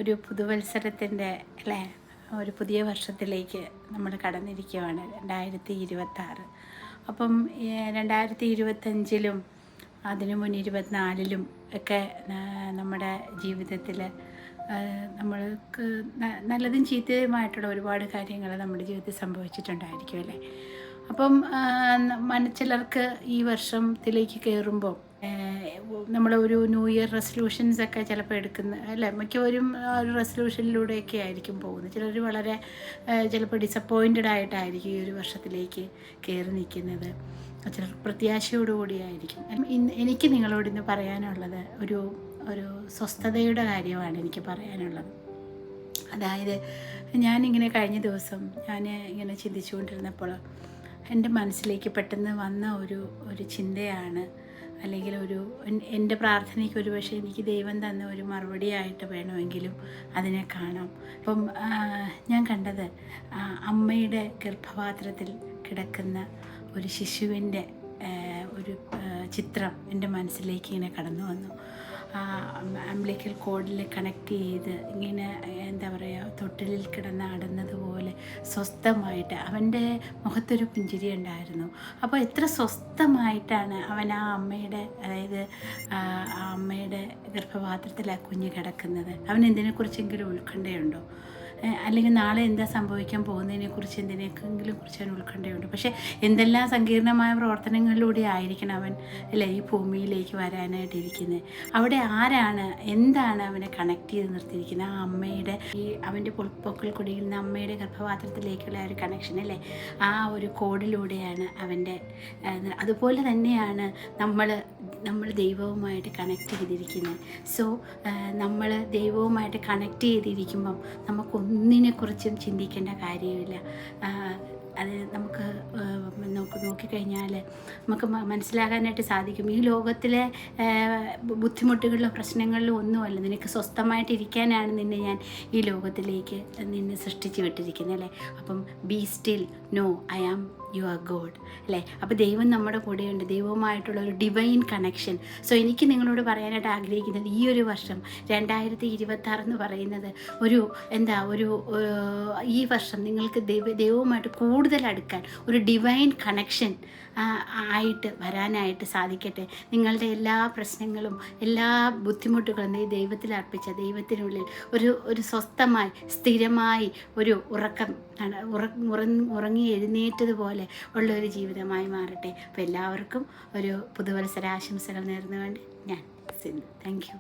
ഒരു പുതുവത്സരത്തിൻ്റെ അല്ലേ, ഒരു പുതിയ വർഷത്തിലേക്ക് നമ്മൾ കടന്നിരിക്കുകയാണ് 2026. അപ്പം 2025-ലും അതിനു മുൻ 24-ലും ഒക്കെ നമ്മുടെ ജീവിതത്തിൽ നമ്മൾക്ക് നല്ലതും ചീത്തയുമായിട്ടുള്ള ഒരുപാട് കാര്യങ്ങൾ നമ്മുടെ ജീവിതത്തിൽ സംഭവിച്ചിട്ടുണ്ടായിരിക്കും അല്ലേ. അപ്പം ചിലർക്ക് ഈ വർഷത്തിലേക്ക് കയറുമ്പോൾ നമ്മൾ ഒരു ന്യൂ ഇയർ റെസൊല്യൂഷൻസൊക്കെ ചിലപ്പോൾ എടുക്കുന്ന അല്ലേ, മിക്കവരും ഒരു റെസൊല്യൂഷനിലൂടെയൊക്കെ ആയിരിക്കും പോകുന്നത്. ചിലർ വളരെ ചിലപ്പോൾ ഡിസപ്പോയിൻറ്റഡ് ആയിട്ടായിരിക്കും ഈ ഒരു വർഷത്തിലേക്ക് കയറി നിൽക്കുന്നത്. ചിലർ പ്രത്യാശയോടുകൂടിയായിരിക്കും. എനിക്ക് നിങ്ങളോട് ഇന്ന് പറയാനുള്ളത് ഒരു സ്വസ്ഥതയുടെ കാര്യമാണ് എനിക്ക് പറയാനുള്ളത്. അതായത് ഞാനിങ്ങനെ കഴിഞ്ഞ ദിവസം ഇങ്ങനെ ചിന്തിച്ചുകൊണ്ടിരുന്നപ്പോൾ എൻ്റെ മനസ്സിലേക്ക് പെട്ടെന്ന് വന്ന ഒരു ചിന്തയാണ്, അല്ലെങ്കിൽ എൻ്റെ പ്രാർത്ഥനയ്ക്ക് ഒരു പക്ഷേ എനിക്ക് ദൈവം തന്ന ഒരു മറുപടിയായിട്ട് വേണമെങ്കിലും അതിനെ കാണാം. അപ്പം ഞാൻ കണ്ടത് അമ്മയുടെ ഗർഭപാത്രത്തിൽ കിടക്കുന്ന ഒരു ശിശുവിൻ്റെ ഒരു ചിത്രം എൻ്റെ മനസ്സിലേക്ക് ഇങ്ങനെ കടന്നു വന്നു. അംബ്ലിക്കൽ കോഡിൽ കണക്ട് ചെയ്ത് ഇങ്ങനെ എന്താ പറയുക, തൊട്ടിലിൽ കിടന്ന് ആടുന്നതുപോലെ സ്വസ്ഥമായിട്ട് അവൻ്റെ മുഖത്തൊരു പുഞ്ചിരി ഉണ്ടായിരുന്നു. അപ്പോൾ എത്ര സ്വസ്ഥമായിട്ടാണ് അവൻ ആ അമ്മയുടെ, അതായത് ആ അമ്മയുടെ ഗർഭപാത്രത്തിൽ ആ കുഞ്ഞ് കിടക്കുന്നത്. അവൻ എന്തിനെക്കുറിച്ചെങ്കിലും ഉത്കണ്ഠയുണ്ടോ? അല്ലെങ്കിൽ നാളെ എന്താ സംഭവിക്കാൻ പോകുന്നതിനെക്കുറിച്ച് എന്തിനെങ്കിലും കുറിച്ച് അവൻ ഉത്കണ്ഠയുണ്ട്. പക്ഷേ എന്തെല്ലാം സങ്കീർണമായ പ്രവർത്തനങ്ങളിലൂടെ ആയിരിക്കണം അവൻ അല്ലേ ഈ ഭൂമിയിലേക്ക് വരാനായിട്ടിരിക്കുന്നത്. അവിടെ എന്താണ് അവനെ കണക്ട് ചെയ്ത് നിർത്തിയിരിക്കുന്നത്? ആ അമ്മയുടെ അവൻ്റെ പൊക്കിൾ കുടിയിൽ നിന്ന് അമ്മയുടെ ഗർഭപാത്രത്തിലേക്കുള്ള ഒരു കണക്ഷൻ അല്ലേ, ആ ഒരു കോഡിലൂടെയാണ് അവൻ്റെ. അതുപോലെ തന്നെയാണ് നമ്മൾ ദൈവവുമായിട്ട് കണക്ട് ചെയ്തിരിക്കുന്നത്. സോ നമ്മൾ ദൈവവുമായിട്ട് കണക്ട് ചെയ്തിരിക്കുമ്പം നമുക്കൊന്നിനെക്കുറിച്ചും ചിന്തിക്കേണ്ട കാര്യമില്ല. അത് നമുക്ക് നോക്കിക്കഴിഞ്ഞാൽ നമുക്ക് മനസ്സിലാകാനായിട്ട് സാധിക്കും. ഈ ലോകത്തിലെ ബുദ്ധിമുട്ടുകളിലും പ്രശ്നങ്ങളിലും ഒന്നുമല്ല, നിനക്ക് സ്വസ്ഥമായിട്ടിരിക്കാനാണ് ഞാൻ ഈ ലോകത്തിലേക്ക് സൃഷ്ടിച്ച് വിട്ടിരിക്കുന്നത് അല്ലേ. അപ്പം be still, know I am your God അല്ലേ. അപ്പോൾ ദൈവം നമ്മുടെ കൂടെയുണ്ട്, ദൈവവുമായിട്ടുള്ള ഒരു ഡിവൈൻ കണക്ഷൻ. സോ എനിക്ക് നിങ്ങളോട് പറയാനായിട്ട് ആഗ്രഹിക്കുന്നത്, ഈ ഒരു വർഷം 2026 എന്ന് പറയുന്നത് ഈ വർഷം നിങ്ങൾക്ക് ദൈവവുമായിട്ട് കൂടുതൽ അടുക്കാൻ ഒരു ഡിവൈൻ കണക്ഷൻ ആയിട്ട് വരാനായിട്ട് സാധിക്കട്ടെ. നിങ്ങളുടെ എല്ലാ പ്രശ്നങ്ങളും എല്ലാ ബുദ്ധിമുട്ടുകളും ദൈവത്തിൽ അർപ്പിച്ച ദൈവത്തിനുള്ളിൽ ഒരു സ്വസ്ഥമായി സ്ഥിരമായി ഒരു ഉറങ്ങി എഴുന്നേറ്റതുപോലെ ഉള്ള ഒരു ജീവിതമായി മാറട്ടെ. അപ്പോൾ എല്ലാവർക്കും ഒരു പുതുവത്സര ആശംസകൾ നേർന്നുകൊണ്ട് ഞാൻ സിന്ധു. Thank you.